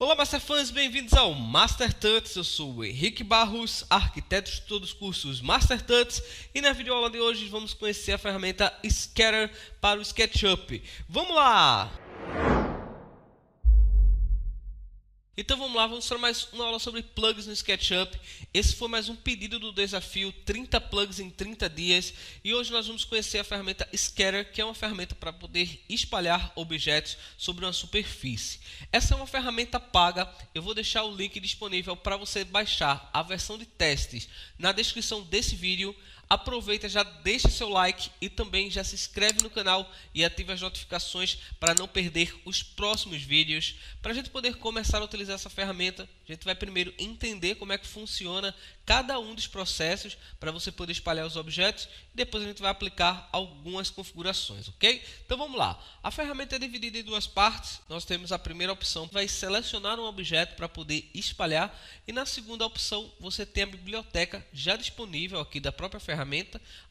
Olá, Master Fãs, bem-vindos ao Master Tuts. Eu sou o Henrique Barros, arquiteto de todos os cursos Master Tuts, e na videoaula de hoje vamos conhecer a ferramenta Scatter para o SketchUp. Vamos lá! Então vamos lá, vamos para mais uma aula sobre plugs no SketchUp. Esse foi mais um pedido do desafio 30 plugs em 30 dias. E hoje nós vamos conhecer a ferramenta Scatter, que é uma ferramenta para poder espalhar objetos sobre uma superfície. Essa é uma ferramenta paga. Eu vou deixar o link disponível para você baixar a versão de testes na descrição desse vídeo. Aproveita, já deixa seu like e também já se inscreve no canal e ative as notificações para não perder os próximos vídeos. Para a gente poder começar a utilizar essa ferramenta, a gente vai primeiro entender como é que funciona cada um dos processos para você poder espalhar os objetos e depois a gente vai aplicar algumas configurações, ok? Então vamos lá. A ferramenta é dividida em duas partes. Nós temos a primeira opção, que vai selecionar um objeto para poder espalhar, e na segunda opção você tem a biblioteca já disponível aqui da própria ferramenta,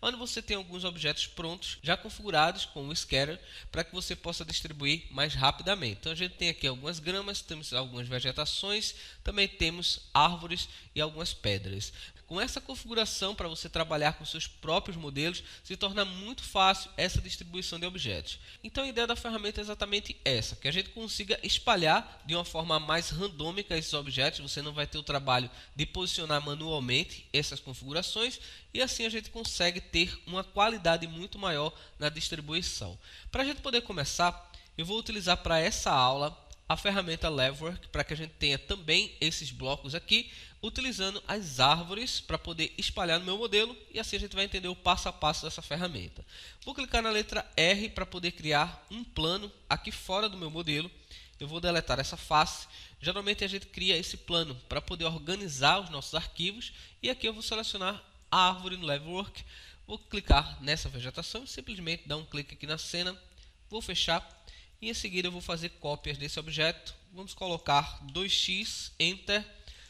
onde você tem alguns objetos prontos, já configurados com o Scatter, para que você possa distribuir mais rapidamente. Então a gente tem aqui algumas gramas, temos algumas vegetações, também temos árvores e algumas pedras. Com essa configuração, para você trabalhar com seus próprios modelos, se torna muito fácil essa distribuição de objetos. Então a ideia da ferramenta é exatamente essa, que a gente consiga espalhar de uma forma mais randômica esses objetos. Você não vai ter o trabalho de posicionar manualmente essas configurações, e assim a gente consegue ter uma qualidade muito maior na distribuição. Para a gente poder começar, eu vou utilizar para essa aula a ferramenta Levelwork, para que a gente tenha também esses blocos aqui, utilizando as árvores para poder espalhar no meu modelo, e assim a gente vai entender o passo a passo dessa ferramenta. Vou clicar na letra R para poder criar um plano aqui fora do meu modelo. Eu vou deletar essa face. Geralmente a gente cria esse plano para poder organizar os nossos arquivos, e aqui eu vou selecionar a árvore no Levelwork. Vou clicar nessa vegetação e simplesmente dar um clique aqui na cena. Vou fechar. E em seguida eu vou fazer cópias desse objeto. Vamos colocar 2x, Enter,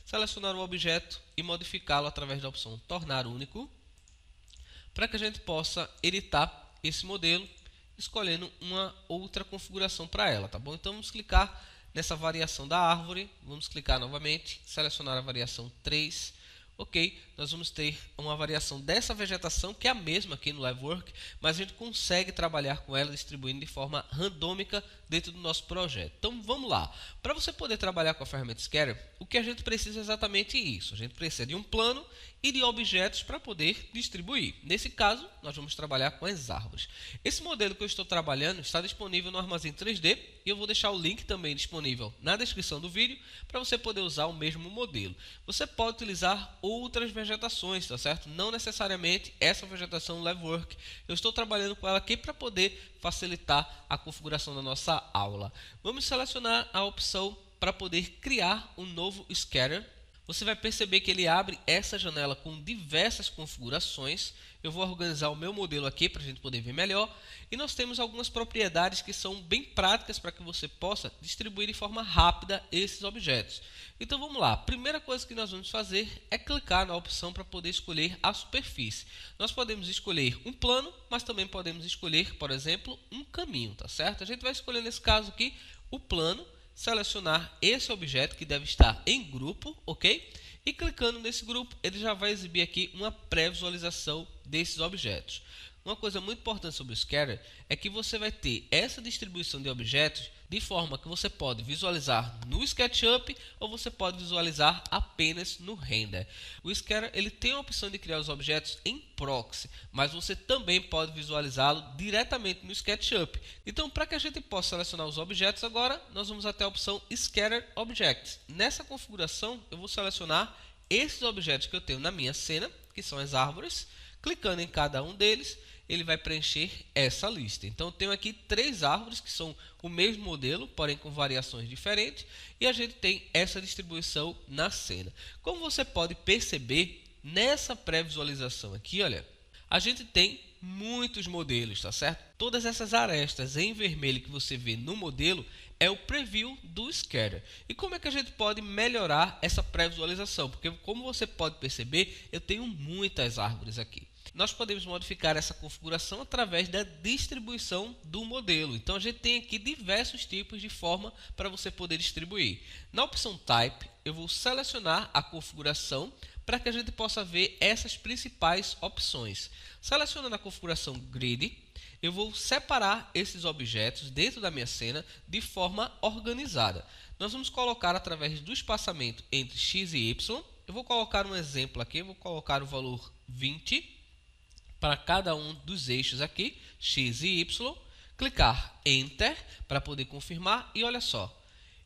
selecionar o objeto e modificá-lo através da opção Tornar Único, para que a gente possa editar esse modelo, escolhendo uma outra configuração para ela, tá bom? Então vamos clicar nessa variação da árvore, vamos clicar novamente, selecionar a variação 3. Ok, nós vamos ter uma variação dessa vegetação, que é a mesma aqui no Levelwork, mas a gente consegue trabalhar com ela distribuindo de forma randômica dentro do nosso projeto. Então vamos lá. Para você poder trabalhar com a ferramenta Scatter, o que a gente precisa é exatamente isso. A gente precisa de um plano e de objetos para poder distribuir. Nesse caso, nós vamos trabalhar com as árvores. Esse modelo que eu estou trabalhando está disponível no Armazém 3D, e eu vou deixar o link também disponível na descrição do vídeo para você poder usar o mesmo modelo. Você pode utilizar outras vegetações, tá certo? Não necessariamente essa vegetação Levelwork. Eu estou trabalhando com ela aqui para poder facilitar a configuração da nossa aula. Vamos selecionar a opção para poder criar um novo Scatter. Você vai perceber que ele abre essa janela com diversas configurações. Eu vou organizar o meu modelo aqui para a gente poder ver melhor. E nós temos algumas propriedades que são bem práticas para que você possa distribuir de forma rápida esses objetos. Então vamos lá. A primeira coisa que nós vamos fazer é clicar na opção para poder escolher a superfície. Nós podemos escolher um plano, mas também podemos escolher, por exemplo, um caminho, tá certo? A gente vai escolher nesse caso aqui o plano, selecionar esse objeto que deve estar em grupo, ok? E clicando nesse grupo, ele já vai exibir aqui uma pré-visualização desses objetos. Uma coisa muito importante sobre o Scatter é que você vai ter essa distribuição de objetos de forma que você pode visualizar no SketchUp ou você pode visualizar apenas no Render. O Scatter ele tem a opção de criar os objetos em proxy, mas você também pode visualizá-lo diretamente no SketchUp. Então, para que a gente possa selecionar os objetos agora, nós vamos até a opção Scatter Objects. Nessa configuração, eu vou selecionar esses objetos que eu tenho na minha cena, que são as árvores. Clicando em cada um deles, ele vai preencher essa lista. Então, eu tenho aqui 3 árvores que são o mesmo modelo, porém com variações diferentes, e a gente tem essa distribuição na cena. Como você pode perceber, nessa pré-visualização aqui, olha, a gente tem muitos modelos, tá certo? Todas essas arestas em vermelho que você vê no modelo é o preview do Scatter. E como é que a gente pode melhorar essa pré-visualização? Porque como você pode perceber, eu tenho muitas árvores aqui. Nós podemos modificar essa configuração através da distribuição do modelo. Então a gente tem aqui diversos tipos de forma para você poder distribuir. Na opção Type, eu vou selecionar a configuração para que a gente possa ver essas principais opções. Selecionando a configuração Grid, eu vou separar esses objetos dentro da minha cena de forma organizada. Nós vamos colocar através do espaçamento entre X e Y. Eu vou colocar um exemplo aqui, eu vou colocar o valor 20 para cada um dos eixos aqui, X e Y. Clicar Enter para poder confirmar e olha só,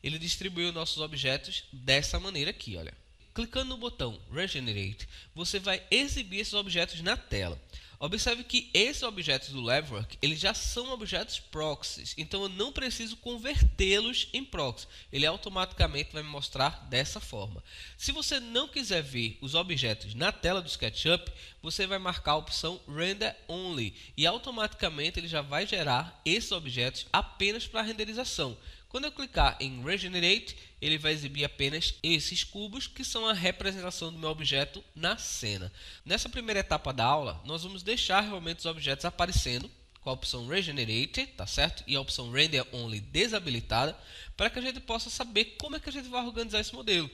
ele distribuiu nossos objetos dessa maneira aqui, olha. Clicando no botão Regenerate, você vai exibir esses objetos na tela. Observe que esses objetos do Levelwork, eles já são objetos proxies, então eu não preciso convertê-los em proxy. Ele automaticamente vai me mostrar dessa forma. Se você não quiser ver os objetos na tela do SketchUp, você vai marcar a opção Render Only e automaticamente ele já vai gerar esses objetos apenas para renderização. Quando eu clicar em Regenerate, ele vai exibir apenas esses cubos que são a representação do meu objeto na cena. Nessa primeira etapa da aula, nós vamos deixar realmente os objetos aparecendo com a opção Regenerate, tá certo? E a opção Render Only desabilitada, para que a gente possa saber como é que a gente vai organizar esse modelo.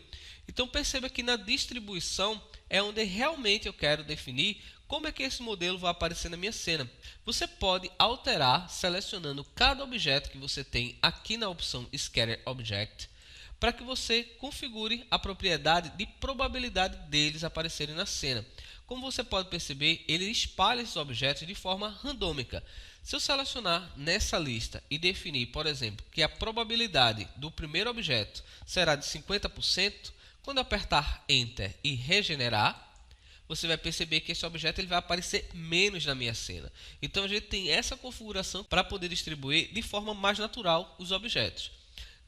Então perceba que na distribuição é onde realmente eu quero definir como é que esse modelo vai aparecer na minha cena. Você pode alterar selecionando cada objeto que você tem aqui na opção Scatter Object, para que você configure a propriedade de probabilidade deles aparecerem na cena. Como você pode perceber, ele espalha esses objetos de forma randômica. Se eu selecionar nessa lista e definir, por exemplo, que a probabilidade do primeiro objeto será de 50%, quando eu apertar Enter e regenerar, você vai perceber que esse objeto ele vai aparecer menos na minha cena. Então a gente tem essa configuração para poder distribuir de forma mais natural os objetos.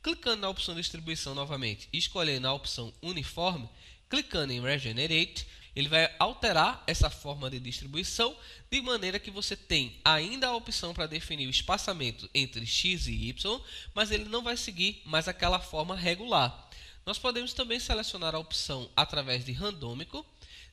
Clicando na opção de distribuição novamente e escolhendo a opção uniforme, clicando em Regenerate, ele vai alterar essa forma de distribuição de maneira que você tem ainda a opção para definir o espaçamento entre X e Y, mas ele não vai seguir mais aquela forma regular. Nós podemos também selecionar a opção através de randômico.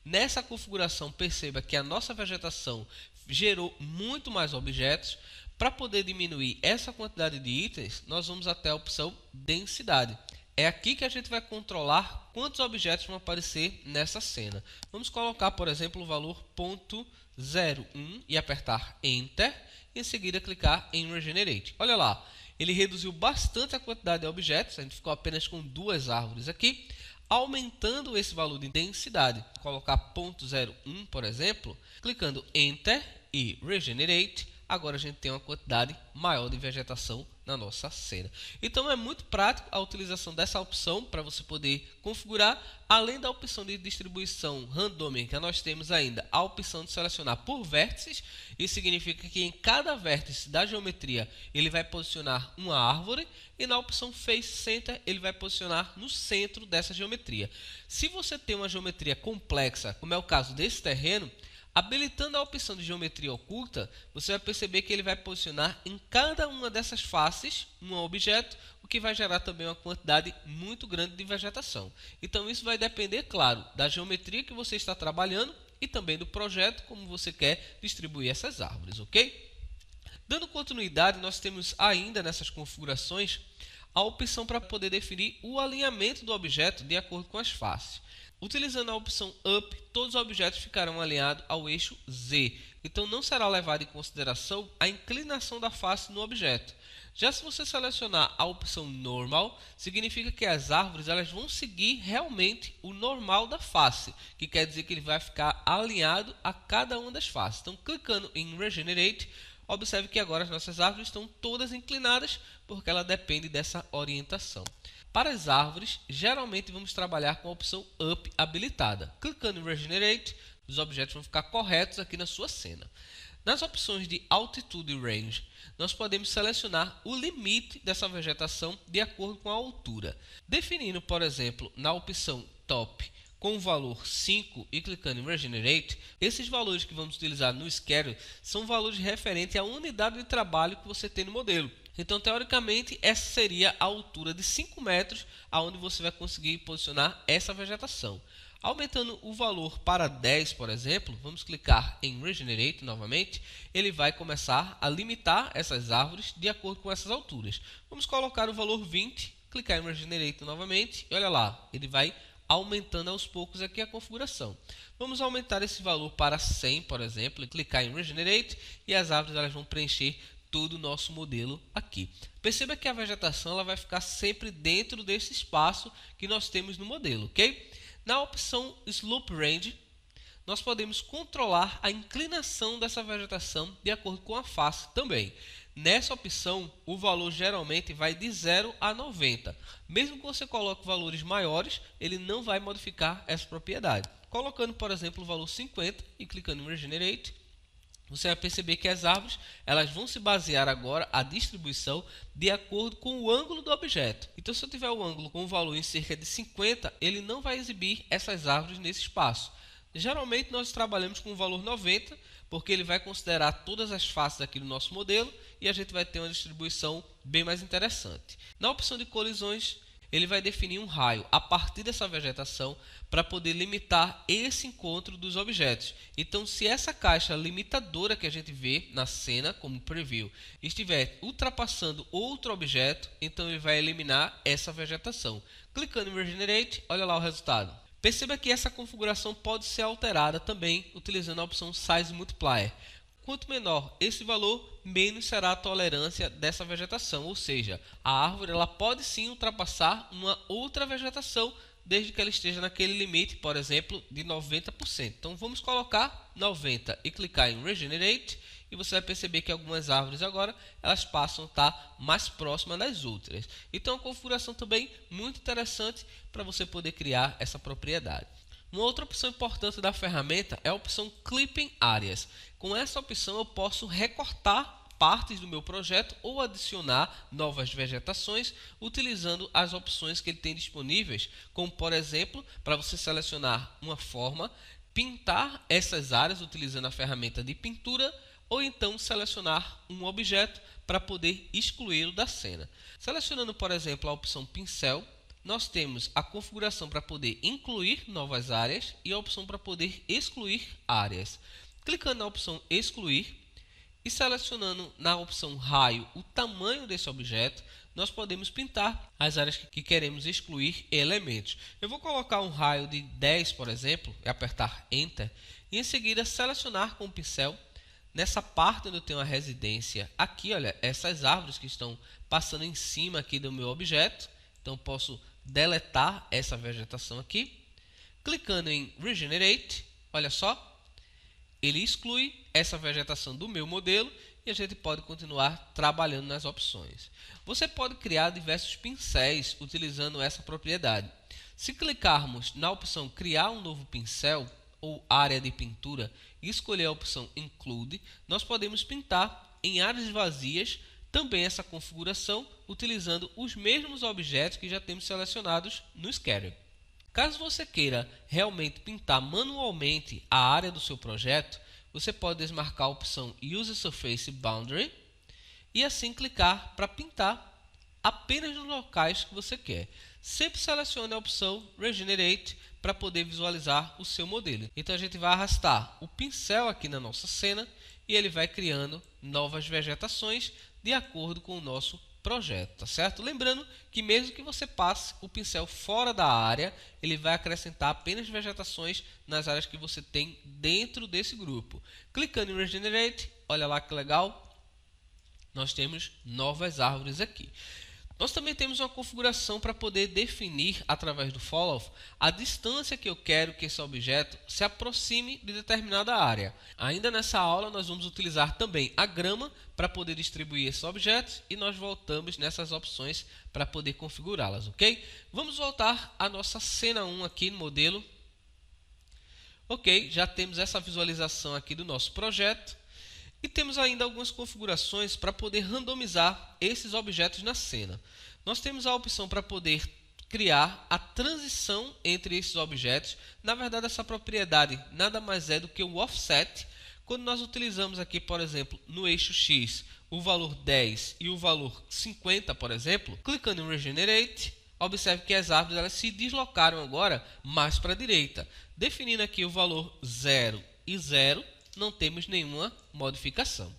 Nessa configuração, perceba que a nossa vegetação gerou muito mais objetos. Para poder diminuir essa quantidade de itens, nós vamos até a opção densidade. É aqui que a gente vai controlar quantos objetos vão aparecer nessa cena. Vamos colocar, por exemplo, o valor 0.01 e apertar Enter. E em seguida clicar em Regenerate. Olha lá, ele reduziu bastante a quantidade de objetos. A gente ficou apenas com duas árvores aqui. Aumentando esse valor de densidade, colocar 0.01, por exemplo, clicando Enter e Regenerate, agora a gente tem uma quantidade maior de vegetação na nossa cena. Então é muito prático a utilização dessa opção para você poder configurar, além da opção de distribuição randômica, nós temos ainda a opção de selecionar por vértices. Isso significa que em cada vértice da geometria ele vai posicionar uma árvore e na opção Face Center ele vai posicionar no centro dessa geometria. Se você tem uma geometria complexa, como é o caso desse terreno, habilitando a opção de geometria oculta, você vai perceber que ele vai posicionar em cada uma dessas faces um objeto, o que vai gerar também uma quantidade muito grande de vegetação. Então isso vai depender, claro, da geometria que você está trabalhando e também do projeto, como você quer distribuir essas árvores, ok? Dando continuidade, nós temos ainda nessas configurações a opção para poder definir o alinhamento do objeto de acordo com as faces. Utilizando a opção Up, todos os objetos ficarão alinhados ao eixo Z. Então não será levado em consideração a inclinação da face no objeto. Já se você selecionar a opção Normal, significa que as árvores elas vão seguir realmente o normal da face, que quer dizer que ele vai ficar alinhado a cada uma das faces. Então clicando em Regenerate, observe que agora as nossas árvores estão todas inclinadas, porque ela depende dessa orientação. Para as árvores, geralmente vamos trabalhar com a opção Up habilitada. Clicando em Regenerate, os objetos vão ficar corretos aqui na sua cena. Nas opções de Altitude e Range, nós podemos selecionar o limite dessa vegetação de acordo com a altura. Definindo, por exemplo, na opção Top com o valor 5 e clicando em Regenerate, esses valores que vamos utilizar no Scatter são valores referentes à unidade de trabalho que você tem no modelo. Então, teoricamente, essa seria a altura de 5 metros aonde você vai conseguir posicionar essa vegetação. Aumentando o valor para 10, por exemplo, vamos clicar em Regenerate novamente, ele vai começar a limitar essas árvores de acordo com essas alturas. Vamos colocar o valor 20, clicar em Regenerate novamente e olha lá, ele vai aumentando aos poucos aqui a configuração. Vamos aumentar esse valor para 100, por exemplo, e clicar em Regenerate e as árvores elas vão preencher todo o nosso modelo aqui. Perceba que a vegetação ela vai ficar sempre dentro desse espaço que nós temos no modelo, ok? Na opção Slope Range, nós podemos controlar a inclinação dessa vegetação de acordo com a face também. Nessa opção, o valor geralmente vai de 0 a 90. Mesmo que você coloque valores maiores, ele não vai modificar essa propriedade. Colocando, por exemplo, o valor 50 e clicando em Regenerate, você vai perceber que as árvores elas vão se basear agora a distribuição de acordo com o ângulo do objeto. Então, se eu tiver o ângulo com o valor em cerca de 50, ele não vai exibir essas árvores nesse espaço. Geralmente, nós trabalhamos com o valor 90, porque ele vai considerar todas as faces aqui do nosso modelo e a gente vai ter uma distribuição bem mais interessante. Na opção de colisões, ele vai definir um raio a partir dessa vegetação para poder limitar esse encontro dos objetos. Então, se essa caixa limitadora que a gente vê na cena, como preview, estiver ultrapassando outro objeto, então ele vai eliminar essa vegetação. Clicando em Regenerate, olha lá o resultado. Perceba que essa configuração pode ser alterada também utilizando a opção Size Multiplier. Quanto menor esse valor, menos será a tolerância dessa vegetação, ou seja, a árvore ela pode sim ultrapassar uma outra vegetação desde que ela esteja naquele limite, por exemplo, de 90%. Então vamos colocar 90 e clicar em Regenerate e você vai perceber que algumas árvores agora elas passam a estar mais próximas das outras. Então é uma configuração também muito interessante para você poder criar essa propriedade. Uma outra opção importante da ferramenta é a opção Clipping Areas. Com essa opção eu posso recortar partes do meu projeto ou adicionar novas vegetações utilizando as opções que ele tem disponíveis, como por exemplo, para você selecionar uma forma, pintar essas áreas utilizando a ferramenta de pintura ou então selecionar um objeto para poder excluí-lo da cena. Selecionando, por exemplo, a opção Pincel, nós temos a configuração para poder incluir novas áreas e a opção para poder excluir áreas. Clicando na opção Excluir e selecionando na opção Raio o tamanho desse objeto, nós podemos pintar as áreas que queremos excluir elementos. Eu vou colocar um raio de 10, por exemplo, e apertar Enter, e em seguida selecionar com o pincel nessa parte onde eu tenho a residência. Aqui, olha, essas árvores que estão passando em cima aqui do meu objeto. Então, posso deletar essa vegetação aqui. Clicando em Regenerate, olha só, ele exclui essa vegetação do meu modelo e a gente pode continuar trabalhando nas opções. Você pode criar diversos pincéis utilizando essa propriedade. Se clicarmos na opção Criar um novo pincel ou área de pintura e escolher a opção Include, nós podemos pintar em áreas vazias também essa configuração utilizando os mesmos objetos que já temos selecionados no Scatter. Caso você queira realmente pintar manualmente a área do seu projeto, você pode desmarcar a opção Use Surface Boundary e assim clicar para pintar apenas nos locais que você quer. Sempre selecione a opção Regenerate para poder visualizar o seu modelo. Então a gente vai arrastar o pincel aqui na nossa cena e ele vai criando novas vegetações de acordo com o nosso projeto, tá certo? Lembrando que mesmo que você passe o pincel fora da área, ele vai acrescentar apenas vegetações nas áreas que você tem dentro desse grupo. Clicando em Regenerate, olha lá que legal, nós temos novas árvores aqui. Nós também temos uma configuração para poder definir, através do Follow, a distância que eu quero que esse objeto se aproxime de determinada área. Ainda nessa aula, nós vamos utilizar também a grama para poder distribuir esses objetos e nós voltamos nessas opções para poder configurá-las, ok? Vamos voltar à nossa cena 1 aqui no modelo. Ok, já temos essa visualização aqui do nosso projeto. E temos ainda algumas configurações para poder randomizar esses objetos na cena. Nós temos a opção para poder criar a transição entre esses objetos. Na verdade, essa propriedade nada mais é do que o offset. Quando nós utilizamos aqui, por exemplo, no eixo X, o valor 10 e o valor 50, por exemplo, clicando em Regenerate, Observe que as árvores elas se deslocaram agora mais para a direita. Definindo aqui o valor 0 e 0, não temos nenhuma modificação.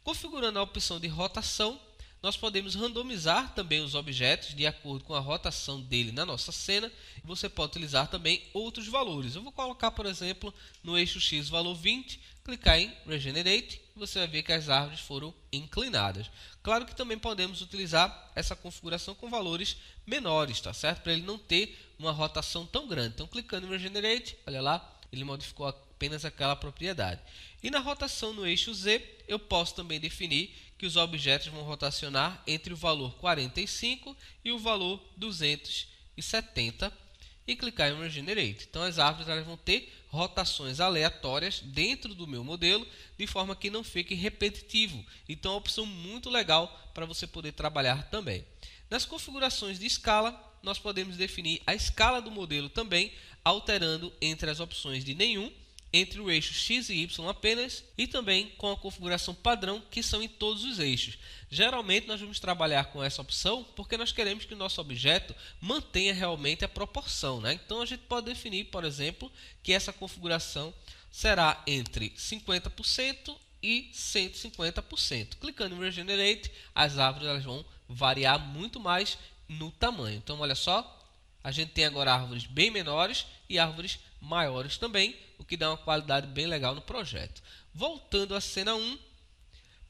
Configurando a opção de rotação, nós podemos randomizar também os objetos de acordo com a rotação dele na nossa cena. Você pode utilizar também outros valores. Eu vou colocar, por exemplo, no eixo X valor 20, clicar em Regenerate, você vai ver que as árvores foram inclinadas. Claro que também podemos utilizar essa configuração com valores menores, tá certo? Para ele não ter uma rotação tão grande. Então, clicando em Regenerate, olha lá, ele modificou apenas aquela propriedade. E na rotação no eixo Z, eu posso também definir que os objetos vão rotacionar entre o valor 45 e o valor 270 e clicar em Regenerate. Então as árvores elas vão ter rotações aleatórias dentro do meu modelo, de forma que não fique repetitivo. Então é uma opção muito legal para você poder trabalhar também. Nas configurações de escala, nós podemos definir a escala do modelo também, alterando entre as opções de nenhum, entre o eixo X e Y apenas, e também com a configuração padrão, que são em todos os eixos. Geralmente nós vamos trabalhar com essa opção porque nós queremos que o nosso objeto mantenha realmente a proporção, né? Então a gente pode definir, por exemplo, que essa configuração será entre 50% e 150%. Clicando em Regenerate, as árvores elas vão variar muito mais no tamanho. Então olha só, a gente tem agora árvores bem menores e árvores maiores também, o que dá uma qualidade bem legal no projeto. Voltando à cena 1,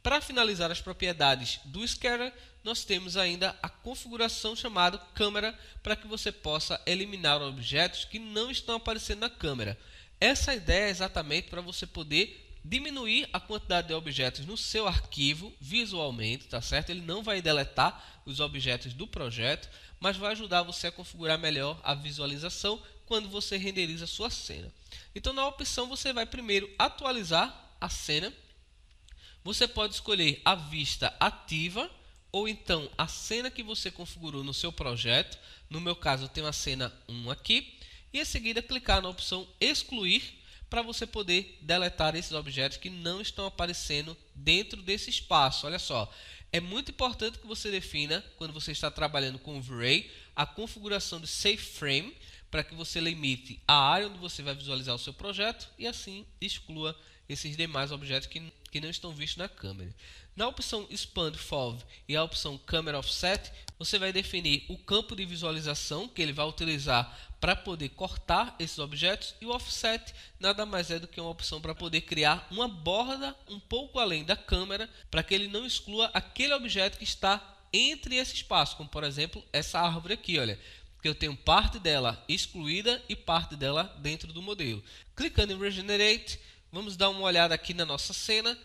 para finalizar as propriedades do Scatter, nós temos ainda a configuração chamada câmera, para que você possa eliminar objetos que não estão aparecendo na câmera. Essa ideia é exatamente para você poder diminuir a quantidade de objetos no seu arquivo visualmente, tá certo? Ele não vai deletar os objetos do projeto, mas vai ajudar você a configurar melhor a visualização quando você renderiza a sua cena. Então, na opção, você vai primeiro atualizar a cena. Você pode escolher a vista ativa ou então a cena que você configurou no seu projeto. No meu caso, eu tenho a cena 1 aqui. E em seguida, clicar na opção excluir para você poder deletar esses objetos que não estão aparecendo dentro desse espaço. Olha só, é muito importante que você defina, quando você está trabalhando com o V-Ray, a configuração de Safe Frame, para que você limite a área onde você vai visualizar o seu projeto e assim exclua esses demais objetos que não estão vistos na câmera. Na opção Expand FOV e a opção Camera Offset, você vai definir o campo de visualização que ele vai utilizar para poder cortar esses objetos, e o Offset nada mais é do que uma opção para poder criar uma borda um pouco além da câmera, para que ele não exclua aquele objeto que está entre esse espaço, como por exemplo essa árvore aqui, olha, que eu tenho parte dela excluída e parte dela dentro do modelo. Clicando em Regenerate, vamos dar uma olhada aqui na nossa cena.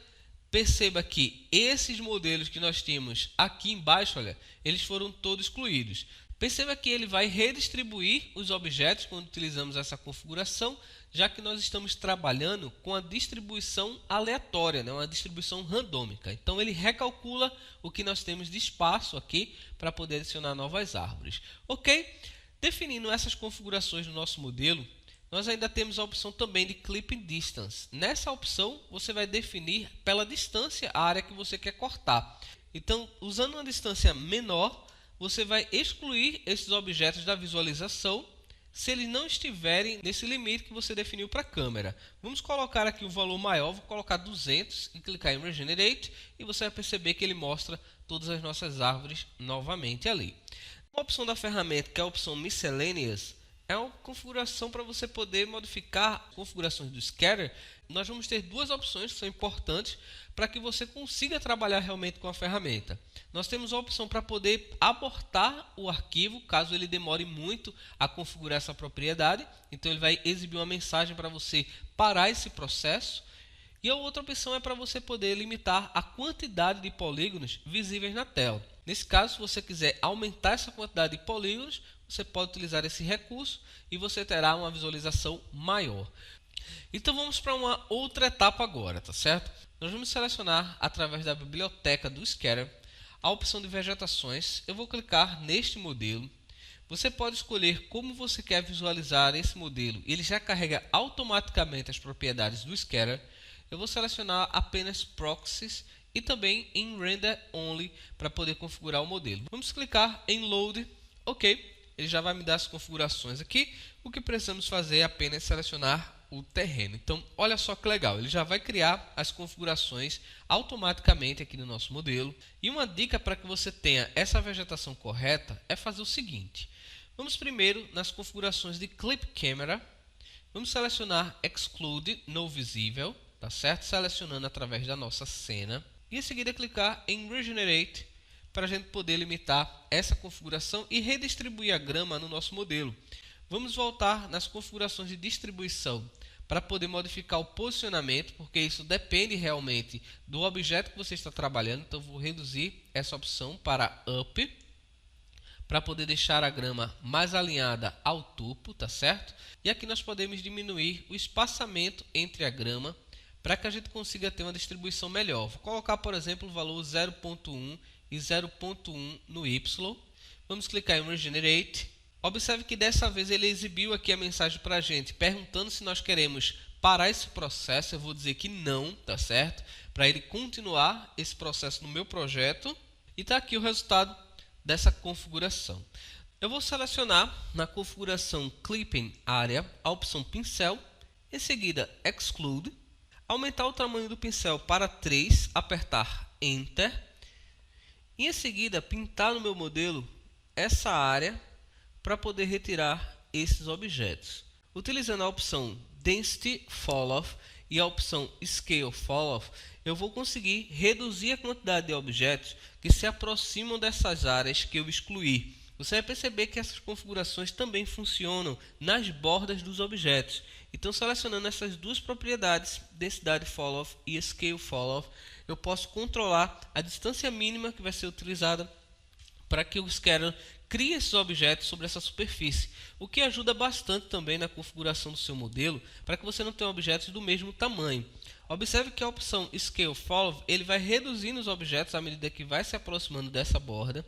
Perceba que esses modelos que nós tínhamos aqui embaixo, olha, eles foram todos excluídos. Perceba que ele vai redistribuir os objetos quando utilizamos essa configuração, já que nós estamos trabalhando com a distribuição aleatória, né? Uma distribuição randômica. Então ele recalcula o que nós temos de espaço aqui para poder adicionar novas árvores. Ok? Definindo essas configurações do nosso modelo, nós ainda temos a opção também de Clipping Distance. Nessa opção, você vai definir pela distância a área que você quer cortar. Então, usando uma distância menor, você vai excluir esses objetos da visualização se eles não estiverem nesse limite que você definiu para a câmera. Vamos colocar aqui um valor maior, vou colocar 200 e clicar em Regenerate, e você vai perceber que ele mostra todas as nossas árvores novamente ali. Uma opção da ferramenta, que é a opção Miscellaneous, é uma configuração para você poder modificar configurações do Scatter. Nós vamos ter duas opções que são importantes para que você consiga trabalhar realmente com a ferramenta. Nós temos a opção para poder abortar o arquivo, caso ele demore muito a configurar essa propriedade. Então ele vai exibir uma mensagem para você parar esse processo. E a outra opção é para você poder limitar a quantidade de polígonos visíveis na tela. Nesse caso, se você quiser aumentar essa quantidade de polígonos, você pode utilizar esse recurso e você terá uma visualização maior. Então vamos para uma outra etapa agora, tá certo? Nós vamos selecionar através da biblioteca do Scatter a opção de vegetações. Eu vou clicar neste modelo. Você pode escolher como você quer visualizar esse modelo. Ele já carrega automaticamente as propriedades do Scatter. Eu vou selecionar apenas Proxies e também em Render Only para poder configurar o modelo. Vamos clicar em Load. Ok. ele já vai me dar as configurações aqui. O que precisamos fazer é apenas selecionar o terreno. Então, olha só que legal, ele já vai criar as configurações automaticamente aqui no nosso modelo. E uma dica para que você tenha essa vegetação correta é fazer o seguinte. Vamos primeiro nas configurações de Clip Camera. Vamos selecionar Exclude No Visible, tá certo? Selecionando através da nossa cena. E em seguida clicar em Regenerate para a gente poder limitar essa configuração e redistribuir a grama no nosso modelo. Vamos voltar nas configurações de distribuição para poder modificar o posicionamento, porque isso depende realmente do objeto que você está trabalhando. Então, vou reduzir essa opção para Up, para poder deixar a grama mais alinhada ao topo, tá certo? E aqui nós podemos diminuir o espaçamento entre a grama, para que a gente consiga ter uma distribuição melhor. Vou colocar, por exemplo, o valor 0.1 e 0.1 no Y. Vamos clicar em Regenerate. Observe que dessa vez ele exibiu aqui a mensagem para a gente, perguntando se nós queremos parar esse processo. Eu vou dizer que não, tá certo? Para ele continuar esse processo no meu projeto. E está aqui o resultado dessa configuração. Eu vou selecionar na configuração Clipping Area a opção Pincel. Em seguida, Exclude. Aumentar o tamanho do pincel para 3, apertar Enter. E em seguida, pintar no meu modelo essa área para poder retirar esses objetos. Utilizando a opção Density Falloff e a opção Scale Falloff, eu vou conseguir reduzir a quantidade de objetos que se aproximam dessas áreas que eu excluí. Você vai perceber que essas configurações também funcionam nas bordas dos objetos. Então, selecionando essas duas propriedades, Density Falloff e Scale Falloff, eu posso controlar a distância mínima que vai ser utilizada para que o Scatter crie esses objetos sobre essa superfície, o que ajuda bastante também na configuração do seu modelo, para que você não tenha objetos do mesmo tamanho. Observe que a opção Scale Falloff, ele vai reduzindo os objetos à medida que vai se aproximando dessa borda,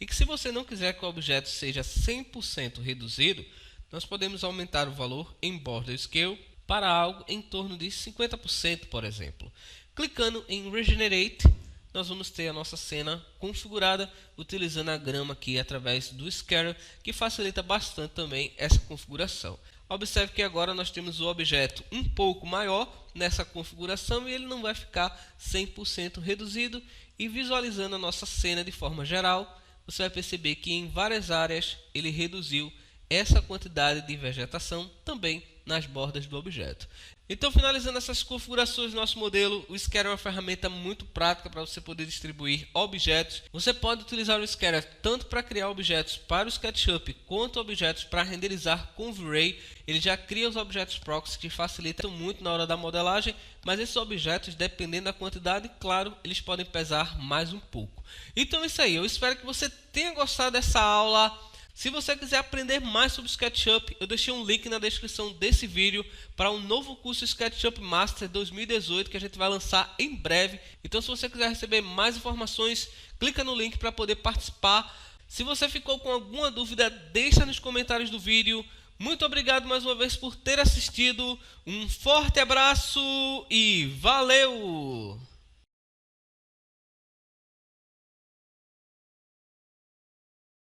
e que se você não quiser que o objeto seja 100% reduzido, nós podemos aumentar o valor em Border Scale para algo em torno de 50%, por exemplo. Clicando em Regenerate, nós vamos ter a nossa cena configurada utilizando a grama aqui através do Scatter, que facilita bastante também essa configuração. Observe que agora nós temos o objeto um pouco maior nessa configuração e ele não vai ficar 100% reduzido. E visualizando a nossa cena de forma geral, você vai perceber que em várias áreas ele reduziu essa quantidade de vegetação também nas bordas do objeto. Então, finalizando essas configurações do nosso modelo, o Scatter é uma ferramenta muito prática para você poder distribuir objetos. Você pode utilizar o Scatter tanto para criar objetos para o SketchUp, quanto objetos para renderizar com o V-Ray. Ele já cria os objetos proxy que facilitam muito na hora da modelagem, mas esses objetos, dependendo da quantidade, claro, eles podem pesar mais um pouco. Então é isso aí, eu espero que você tenha gostado dessa aula. Se você quiser aprender mais sobre SketchUp, eu deixei um link na descrição desse vídeo para um novo curso SketchUp Master 2018 que a gente vai lançar em breve. Então, se você quiser receber mais informações, clica no link para poder participar. Se você ficou com alguma dúvida, deixa nos comentários do vídeo. Muito obrigado mais uma vez por ter assistido. Um forte abraço e valeu!